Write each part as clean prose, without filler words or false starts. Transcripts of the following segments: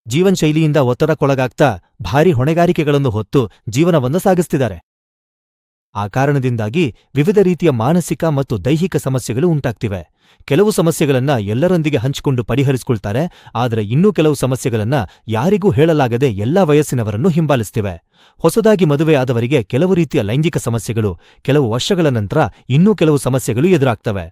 ಜೀವನ ಶೈಲಿಯಿಂದ ಒತ್ತಡಕ್ಕೊಳಗಾಗ್ತಾ ಭಾರಿ ಹೊಣೆಗಾರಿಕೆಗಳನ್ನು ಹೊತ್ತು ಜೀವನವನ್ನು ಸಾಗಿಸ್ತಿದ್ದಾರೆ. ಆ ಕಾರಣದಿಂದಾಗಿ ವಿವಿಧ ರೀತಿಯ ಮಾನಸಿಕ ಮತ್ತು ದೈಹಿಕ ಸಮಸ್ಯೆಗಳು ಉಂಟಾಗ್ತಿವೆ. ಕೆಲವು ಸಮಸ್ಯೆಗಳನ್ನ ಎಲ್ಲರೊಂದಿಗೆ ಹಂಚಿಕೊಂಡು ಪರಿಹರಿಸಿಕೊಳ್ತಾರೆ, ಆದರೆ ಇನ್ನೂ ಕೆಲವು ಸಮಸ್ಯೆಗಳನ್ನ ಯಾರಿಗೂ ಹೇಳಲಾಗದೆ ಎಲ್ಲಾ ವಯಸ್ಸಿನವರನ್ನು ಹಿಂಬಾಲಿಸ್ತಿವೆ. ಹೊಸದಾಗಿ ಮದುವೆಯಾದವರಿಗೆ ಕೆಲವು ರೀತಿಯ ಲೈಂಗಿಕ ಸಮಸ್ಯೆಗಳು, ಕೆಲವು ವರ್ಷಗಳ ನಂತರ ಇನ್ನೂ ಕೆಲವು ಸಮಸ್ಯೆಗಳು ಎದುರಾಗ್ತವೆ.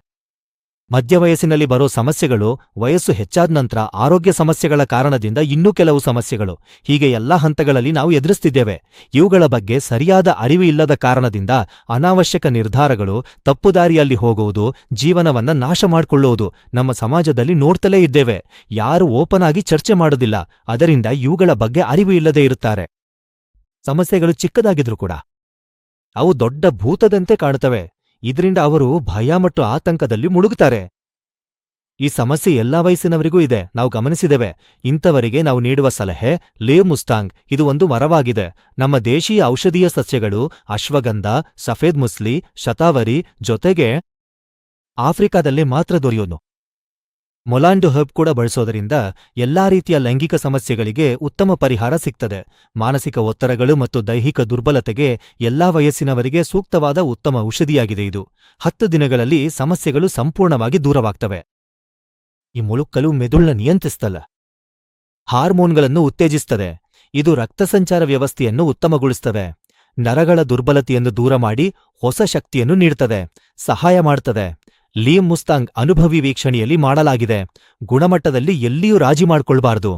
ಮಧ್ಯವಯಸ್ಸಿನಲ್ಲಿ ಬರೋ ಸಮಸ್ಯೆಗಳು, ವಯಸ್ಸು ಹೆಚ್ಚಾದ ನಂತರ ಆರೋಗ್ಯ ಸಮಸ್ಯೆಗಳ ಕಾರಣದಿಂದ ಇನ್ನೂ ಕೆಲವು ಸಮಸ್ಯೆಗಳು, ಹೀಗೆ ಎಲ್ಲಾ ಹಂತಗಳಲ್ಲಿ ನಾವು ಎದುರಿಸ್ತಿದ್ದೇವೆ. ಇವುಗಳ ಬಗ್ಗೆ ಸರಿಯಾದ ಅರಿವು ಇಲ್ಲದ ಕಾರಣದಿಂದ ಅನಾವಶ್ಯಕ ನಿರ್ಧಾರಗಳು, ತಪ್ಪುದಾರಿಯಲ್ಲಿ ಹೋಗುವುದು, ಜೀವನವನ್ನ ನಾಶ ಮಾಡಿಕೊಳ್ಳುವುದು ನಮ್ಮ ಸಮಾಜದಲ್ಲಿ ನೋಡ್ತಲೇ ಇದ್ದೇವೆ. ಯಾರು ಓಪನ್ ಆಗಿ ಚರ್ಚೆ ಮಾಡೋದಿಲ್ಲ, ಅದರಿಂದ ಇವುಗಳ ಬಗ್ಗೆ ಅರಿವು ಇಲ್ಲದೇ ಇರುತ್ತಾರೆ. ಸಮಸ್ಯೆಗಳು ಚಿಕ್ಕದಾಗಿದ್ರು ಕೂಡ ಅವು ದೊಡ್ಡ ಭೂತದಂತೆ ಕಾಣುತ್ತವೆ. ಇದರಿಂದ ಅವರು ಭಯ ಮತ್ತು ಆತಂಕದಲ್ಲಿ ಮುಳುಗುತ್ತಾರೆ. ಈ ಸಮಸ್ಯೆ ಎಲ್ಲಾ ವಯಸ್ಸಿನವರಿಗೂ ಇದೆ, ನಾವು ಗಮನಿಸಿದ್ದೇವೆ. ಇಂಥವರಿಗೆ ನಾವು ನೀಡುವ ಸಲಹೆ ಲೇವ್ ಮುಸ್ತಾಂಗ್. ಇದು ಒಂದು ಮರವಾಗಿದೆ. ನಮ್ಮ ದೇಶೀಯ ಔಷಧೀಯ ಸಸ್ಯಗಳು ಅಶ್ವಗಂಧ, ಸಫೇದ್ ಮುಸ್ಲಿ, ಶತಾವರಿ ಜೊತೆಗೆ ಆಫ್ರಿಕಾದಲ್ಲಿ ಮಾತ್ರ ದೊರೆಯೋನು ಮೊಲಾಂಡು ಹರ್ಬ್ ಕೂಡ ಬಳಸೋದರಿಂದ ಎಲ್ಲಾ ರೀತಿಯ ಲೈಂಗಿಕ ಸಮಸ್ಯೆಗಳಿಗೆ ಉತ್ತಮ ಪರಿಹಾರ ಸಿಗ್ತದೆ. ಮಾನಸಿಕ ಒತ್ತಡಗಳು ಮತ್ತು ದೈಹಿಕ ದುರ್ಬಲತೆಗೆ ಎಲ್ಲಾ ವಯಸ್ಸಿನವರಿಗೆ ಸೂಕ್ತವಾದ ಉತ್ತಮ ಔಷಧಿಯಾಗಿದೆ ಇದು. 10 ದಿನಗಳಲ್ಲಿ ಸಮಸ್ಯೆಗಳು ಸಂಪೂರ್ಣವಾಗಿ ದೂರವಾಗ್ತವೆ. ಈ ಮುಳುಕ್ಕಲು ಮೆದುಳನ್ನ ನಿಯಂತ್ರಿಸ್ತಲ್ಲ, ಹಾರ್ಮೋನ್ಗಳನ್ನು ಉತ್ತೇಜಿಸ್ತದೆ. ಇದು ರಕ್ತ ಸಂಚಾರ ವ್ಯವಸ್ಥೆಯನ್ನು ಉತ್ತಮಗೊಳಿಸ್ತವೆ. ನರಗಳ ದುರ್ಬಲತೆಯನ್ನು ದೂರ ಮಾಡಿ ಹೊಸ ಶಕ್ತಿಯನ್ನು ನೀಡ್ತದೆ, ಸಹಾಯ ಮಾಡ್ತದೆ. ಲೀವ್ ಮುಸ್ತಾಂಗ್ ಅನುಭವಿ ವೀಕ್ಷಣೆಯಲ್ಲಿ ಮಾಡಲಾಗಿದೆ. ಗುಣಮಟ್ಟದಲ್ಲಿ ಎಲ್ಲಿಯೂ ರಾಜಿ ಮಾಡ್ಕೊಳ್ಬಾರ್ದು.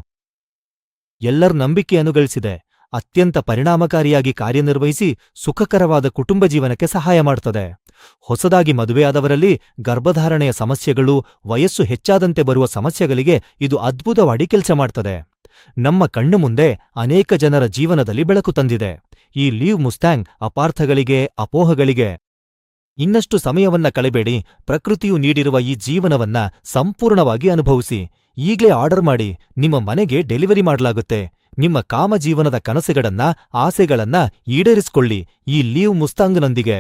ಎಲ್ಲರ ನಂಬಿಕೆಯನ್ನು ಗಳಿಸಿದೆ. ಅತ್ಯಂತ ಪರಿಣಾಮಕಾರಿಯಾಗಿ ಕಾರ್ಯನಿರ್ವಹಿಸಿ ಸುಖಕರವಾದ ಕುಟುಂಬ ಜೀವನಕ್ಕೆ ಸಹಾಯ ಮಾಡ್ತದೆ. ಹೊಸದಾಗಿ ಮದುವೆಯಾದವರಲ್ಲಿ ಗರ್ಭಧಾರಣೆಯ ಸಮಸ್ಯೆಗಳು, ವಯಸ್ಸು ಹೆಚ್ಚಾದಂತೆ ಬರುವ ಸಮಸ್ಯೆಗಳಿಗೆ ಇದು ಅದ್ಭುತವಾಗಿ ಕೆಲಸ ಮಾಡ್ತದೆ. ನಮ್ಮ ಕಣ್ಣು ಮುಂದೆ ಅನೇಕ ಜನರ ಜೀವನದಲ್ಲಿ ಬೆಳಕು ತಂದಿದೆ. ಈ ಲೀವ್ ಮುಸ್ತಾಂಗ್ ಅಪಾರ್ಥಗಳಿಗೆ, ಅಪೋಹಗಳಿಗೆ ಇನ್ನಷ್ಟು ಸಮಯವನ್ನ ಕಳೆಬೇಡಿ. ಪ್ರಕೃತಿಯು ನೀಡಿರುವ ಈ ಜೀವನವನ್ನ ಸಂಪೂರ್ಣವಾಗಿ ಅನುಭವಿಸಿ. ಈಗ್ಲೇ ಆರ್ಡರ್ ಮಾಡಿ, ನಿಮ್ಮ ಮನೆಗೆ ಡೆಲಿವರಿ ಮಾಡಲಾಗುತ್ತೆ. ನಿಮ್ಮ ಕಾಮ ಜೀವನದ ಕನಸುಗಳನ್ನ, ಆಸೆಗಳನ್ನ ಈಡೇರಿಸಿಕೊಳ್ಳಿ ಈ ಲೀವ್ ಮುಸ್ತಾಂಗ್ನೊಂದಿಗೆ.